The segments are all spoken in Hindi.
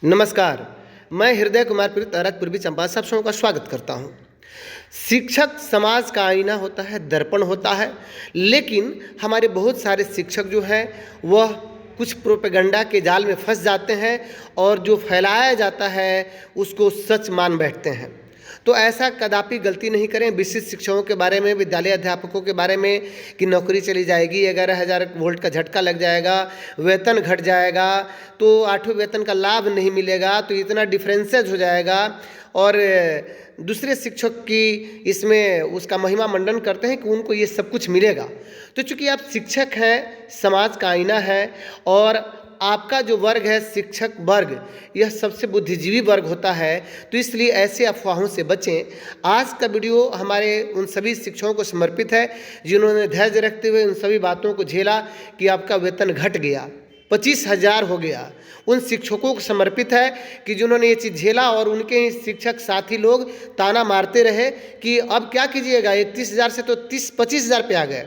नमस्कार। मैं हृदय कुमार पीड़ित अरग पूर्वी चंपारण सब सबों का स्वागत करता हूं। शिक्षक समाज का आईना होता है, दर्पण होता है, लेकिन हमारे बहुत सारे शिक्षक जो हैं वह कुछ प्रोपेगेंडा के जाल में फंस जाते हैं और जो फैलाया जाता है उसको सच मान बैठते हैं। तो ऐसा कदापि गलती नहीं करें। विशिष्ट शिक्षकों के बारे में, विद्यालय अध्यापकों के बारे में कि नौकरी चली जाएगी, 11,000 वोल्ट का झटका लग जाएगा, वेतन घट जाएगा, तो 8वें वेतन का लाभ नहीं मिलेगा, तो इतना डिफरेंसेज हो जाएगा और दूसरे शिक्षक की इसमें उसका महिमा मंडन करते हैं कि उनको ये सब कुछ मिलेगा। तो चूँकि आप शिक्षक हैं, समाज का आईना है और आपका जो वर्ग है शिक्षक वर्ग, यह सबसे बुद्धिजीवी वर्ग होता है, तो इसलिए ऐसे अफवाहों से बचें। आज का वीडियो हमारे उन सभी शिक्षकों को समर्पित है जिन्होंने धैर्य रखते हुए उन सभी बातों को झेला कि आपका वेतन घट गया, 25,000 हो गया। उन शिक्षकों को समर्पित है कि जिन्होंने ये चीज़ झेला और उनके ही शिक्षक साथी लोग ताना मारते रहे कि अब क्या कीजिएगा, 31,000 से तो 25,000 पे आ गए।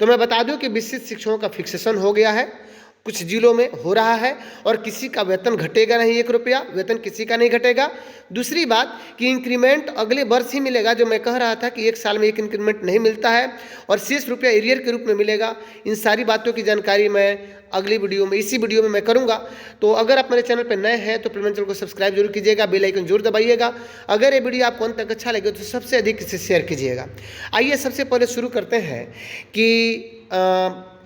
तो मैं बता दूं कि विशिष्ट शिक्षकों का फिक्सेशन हो गया है, कुछ जिलों में हो रहा है और किसी का वेतन घटेगा नहीं, 1 रुपया वेतन किसी का नहीं घटेगा। दूसरी बात कि इंक्रीमेंट अगले वर्ष ही मिलेगा, जो मैं कह रहा था कि 1 साल में एक इंक्रीमेंट नहीं मिलता है और शेष रुपया एरियर के रूप में मिलेगा। इन सारी बातों की जानकारी मैं अगली वीडियो में, इसी वीडियो में मैं करूंगा। तो अगर आप मेरे चैनल पर नए हैं तो प्लीज चैनल को सब्सक्राइब जरूर कीजिएगा, बेल आइकन जरूर दबाइएगा। अगर ये वीडियो आपको अंत तक अच्छा लगे तो सबसे अधिक इसे शेयर कीजिएगा। आइए सबसे पहले शुरू करते हैं कि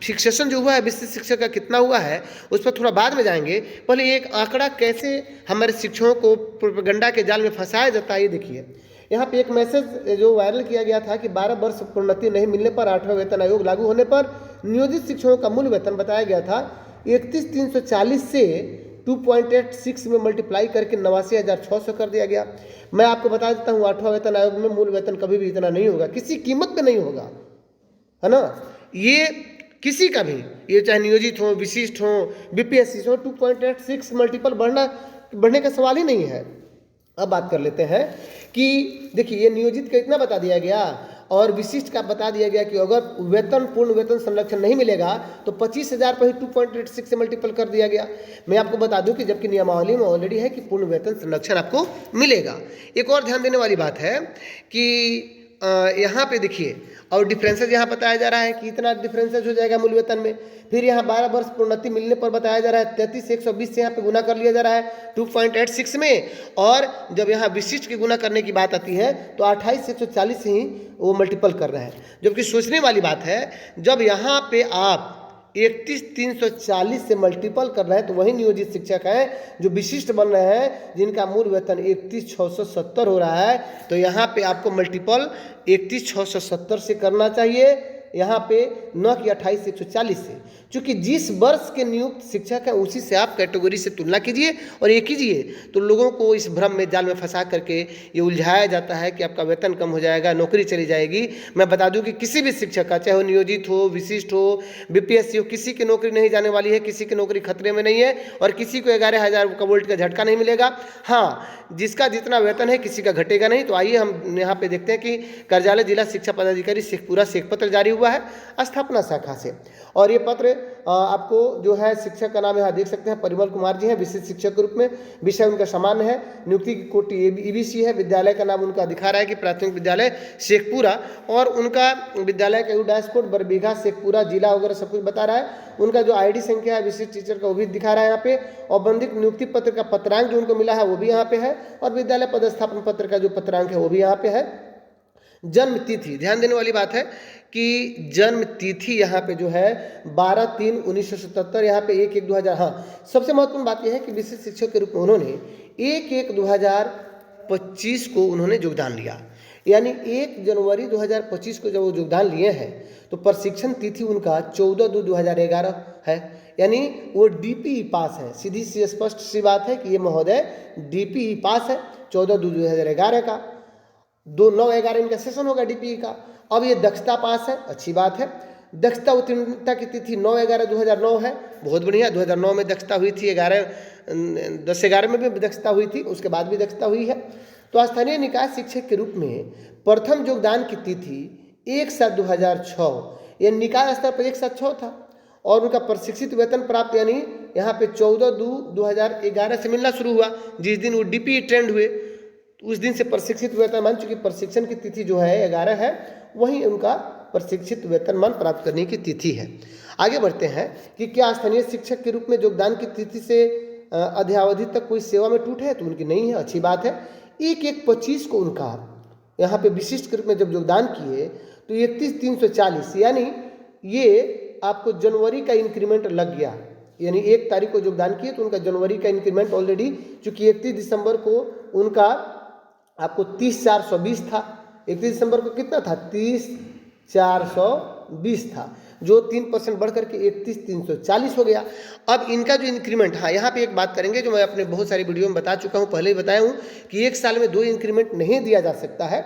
फिक्सेशन जो हुआ है विशिष्ट शिक्षक का कितना हुआ है उस पर थोड़ा बाद में जाएंगे। पहले एक आंकड़ा कैसे हमारे शिक्षकों को प्रोपेगेंडा के जाल में फंसाया जाता है ये देखिए। यहाँ पे एक मैसेज जो वायरल किया गया था कि 12 वर्ष प्रोन्नति नहीं मिलने पर 8वां वेतन आयोग लागू होने पर नियोजित शिक्षकों का मूल वेतन बताया गया था 31,340 से 2.86 में मल्टीप्लाई करके 89,600 कर दिया गया। मैं आपको बता देता हूँ 8वां वेतन आयोग में मूल वेतन कभी भी इतना नहीं होगा, किसी कीमत पे नहीं होगा, है ना। ये किसी का भी, ये चाहे नियोजित हो, विशिष्ट हो, बीपीएससी हो, 2.86 मल्टीपल बढ़ने का सवाल ही नहीं है। अब बात कर लेते हैं कि देखिए ये नियोजित का इतना बता दिया गया और विशिष्ट का बता दिया गया कि अगर वेतन पूर्ण वेतन संरक्षण नहीं मिलेगा तो 25,000 पर ही 2.86 से मल्टीपल कर दिया गया। मैं आपको बता दूं कि जबकि नियमावली में ऑलरेडी है कि पूर्ण वेतन संरक्षण आपको मिलेगा। एक और ध्यान देने वाली बात है कि यहाँ पे देखिए और डिफरेंसेज यहाँ बताया जा रहा है कि इतना डिफरेंसेज हो जाएगा मूल वेतन में। फिर यहाँ 12 वर्ष प्रोन्नति मिलने पर बताया जा रहा है 33,120 से यहाँ पे गुना कर लिया जा रहा है 2.86 में, और जब यहाँ विशिष्ट की गुना करने की बात आती है तो 28,140 से ही वो मल्टीपल कर रहे हैं। जबकि सोचने वाली बात है जब यहाँ पे आप 31,340 से मल्टीपल कर रहे हैं तो वही नियोजित शिक्षक हैं जो विशिष्ट बन रहे हैं जिनका मूल वेतन 31,670 हो रहा है। तो यहाँ पे आपको मल्टीपल 31,670 से करना चाहिए, यहाँ पे न कि 28,140 से, क्योंकि जिस वर्ष के नियुक्त शिक्षक हैं उसी से आप कैटेगरी से तुलना कीजिए और ये कीजिए। तो लोगों को इस भ्रम में जाल में फंसा करके ये उलझाया जाता है कि आपका वेतन कम हो जाएगा, नौकरी चली जाएगी। मैं बता दूं कि किसी भी शिक्षक का, चाहे वो नियोजित हो, विशिष्ट हो, बीपीएससी हो, किसी की नौकरी नहीं जाने वाली है, किसी की नौकरी खतरे में नहीं है और किसी को 11,000 का वोल्ट का झटका नहीं मिलेगा। हाँ, जिसका जितना वेतन है किसी का घटेगा नहीं। तो आइए हम यहाँ पे देखते हैं कि कार्यालय जिला शिक्षा पदाधिकारी शेखपुरा से एक पत्र जारी हुआ है स्थापना शाखा से, और ये पत्र आपको जो है शिक्षक का नाम यहाँ देख सकते हैं, परिमल कुमार जी हैं विशिष्ट शिक्षक के रूप में। विषय उनका सामान्य है, नियुक्ति की कोटि ईबीसी है, विद्यालय का नाम उनका दिखा रहा है कि प्राथमिक विद्यालय शेखपुरा, और उनका विद्यालय का डैश कोड बरबीघा शेखपुरा जिला वगैरह सब कुछ बता रहा है। उनका जो आईडी संख्या है विशिष्ट टीचर का वो भी दिखा रहा है यहाँ पे, औपबंधिक नियुक्ति पत्र का पत्रांक जो उनको मिला है वो भी यहाँ पे है, और विद्यालय पदस्थापन पत्र का जो पत्रांक है वो भी यहाँ पे है। जन्म तिथि, ध्यान देने वाली बात है कि जन्म तिथि यहाँ पे जो है 12/3/1977, यहाँ पे 1/1/2000। हाँ, सबसे महत्वपूर्ण बात यह है कि विशिष्ट शिक्षक के रूप में उन्होंने 1/1/2025 को उन्होंने योगदान लिया, यानी 1 जनवरी 2025 को जब वो योगदान लिए हैं तो प्रशिक्षण तिथि उनका 14/2/2011 है, यानी वो डीपीई पास है। सीधी सी स्पष्ट सी बात है कि ये महोदय डीपीई पास है 14/2/2011 का। 9/11 इनका सेशन होगा डीपीई का। अब ये दक्षता पास है, अच्छी बात है। दक्षता उत्तीर्णता की तिथि 9/11/2009 है, बहुत बढ़िया। 2009 में दक्षता हुई थी, 10/11 में भी दक्षता हुई थी, उसके बाद भी दक्षता हुई है। तो स्थानीय निकाय शिक्षक के रूप में प्रथम योगदान की तिथि 1/7/2006, यह निकाय स्तर पर 1/7/6 था, और उनका प्रशिक्षित वेतन प्राप्त यानी यहाँ पे 14/2/2011 से मिलना शुरू हुआ। जिस दिन वो डीपी ट्रेंड हुए उस दिन से प्रशिक्षित वेतनमान, चूंकि प्रशिक्षण की तिथि जो है 11 है, वही उनका प्रशिक्षित वेतनमान प्राप्त करने की तिथि है। आगे बढ़ते हैं कि क्या स्थानीय शिक्षक के रूप में योगदान की तिथि से अध्यावधि तक कोई सेवा में टूट है, तो उनकी नहीं है, अच्छी बात है। 1/1/25 को उनका यहाँ पे विशिष्ट के रूप में जब योगदान किए तो 31/340 यानी ये आपको जनवरी का इंक्रीमेंट लग गया, यानी 1 तारीख को योगदान किए तो उनका जनवरी का इंक्रीमेंट ऑलरेडी, चूंकि 31 दिसंबर को उनका आपको 30/420 था, 31 दिसंबर को कितना था 30/420 था, जो 3% बढ़ करके 31/340 हो गया। अब इनका जो इंक्रीमेंट, हाँ यहाँ पे एक बात करेंगे जो मैं अपने बहुत सारी वीडियो में बता चुका हूँ, पहले ही बताया हूँ कि 1 साल में 2 इंक्रीमेंट नहीं दिया जा सकता है,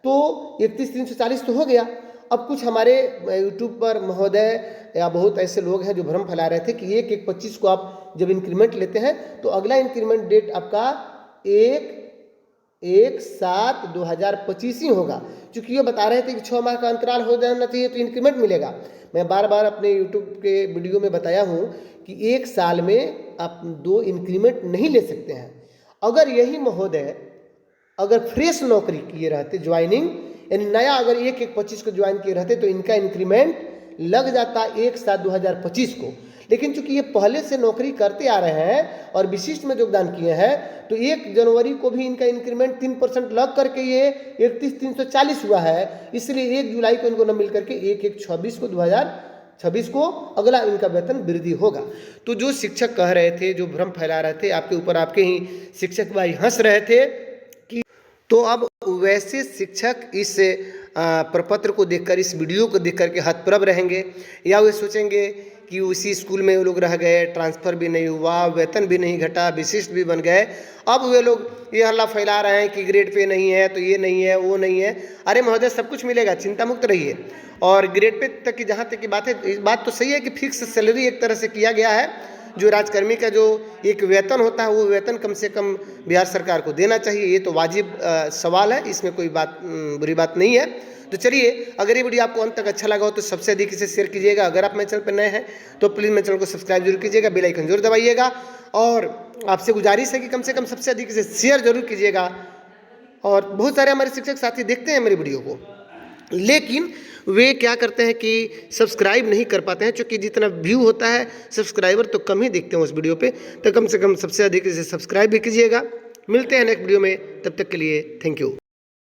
तो 31/340 तो हो गया। अब कुछ हमारे यूट्यूब पर महोदय या बहुत ऐसे लोग हैं जो भ्रम फैला रहे थे कि 1/1/25 को आप जब इंक्रीमेंट लेते हैं तो अगला इंक्रीमेंट डेट आपका 1/1/7/2025 ही होगा, क्योंकि ये बता रहे थे कि 6 माह का अंतराल हो जाना चाहिए तो इंक्रीमेंट मिलेगा। मैं बार बार अपने यूट्यूब के वीडियो में बताया हूँ कि 1 साल में आप 2 इंक्रीमेंट नहीं ले सकते हैं। अगर यही महोदय अगर फ्रेश नौकरी किए रहते, ज्वाइनिंग यानी नया अगर 1/1/25 को ज्वाइन किए रहते तो इनका इंक्रीमेंट लग जाता 1/7/2025 को, लेकिन चूंकि ये पहले से नौकरी करते आ रहे हैं और विशिष्ट में योगदान किए हैं तो 1 जनवरी को भी इनका इंक्रीमेंट 3% लग करके ये 31/340 हुआ है, इसलिए 1 जुलाई को इनको न मिल करके 1/1/26 को 2026 को अगला इनका वेतन वृद्धि होगा। तो जो शिक्षक कह रहे थे, जो भ्रम फैला रहे थे, आपके ऊपर आपके ही शिक्षक भाई हंस रहे थे कि तो अब वैसे शिक्षक इस प्रपत्र को देखकर, इस वीडियो को देख करके हतप्रभ रहेंगे, या वे सोचेंगे कि उसी स्कूल में वो लोग रह गए, ट्रांसफ़र भी नहीं हुआ, वेतन भी नहीं घटा, विशिष्ट भी बन गए। अब वे लोग ये हल्ला फैला रहे हैं कि ग्रेड पे नहीं है तो ये नहीं है वो नहीं है। अरे महोदय सब कुछ मिलेगा, चिंता मुक्त रहिए। और ग्रेड पे तक की जहाँ तक की बात है, इस बात तो सही है कि फिक्स सैलरी एक तरह से किया गया है, जो राजकर्मी का जो एक वेतन होता है वो वेतन कम से कम बिहार सरकार को देना चाहिए, ये तो वाजिब सवाल है, इसमें कोई बात बुरी बात नहीं है। तो चलिए, अगर ये वीडियो आपको अंत तक अच्छा लगा हो तो सबसे अधिक इसे शेयर कीजिएगा। अगर आप मेरे चैनल पर नए हैं तो प्लीज़ मेरे चैनल को सब्सक्राइब जरूर कीजिएगा, बेल आइकन जरूर दबाइएगा, और आपसे गुजारिश है कि कम से कम सबसे अधिक इसे शेयर जरूर कीजिएगा। और बहुत सारे हमारे शिक्षक साथी देखते हैं मेरी वीडियो को, लेकिन वे क्या करते हैं कि सब्सक्राइब नहीं कर पाते हैं, क्योंकि जितना व्यू होता है सब्सक्राइबर तो कम ही देखते हैं उस वीडियो पे, तो कम से कम सबसे अधिक इसे सब्सक्राइब भी कीजिएगा। मिलते हैं नेक्स्ट वीडियो में, तब तक के लिए थैंक यू।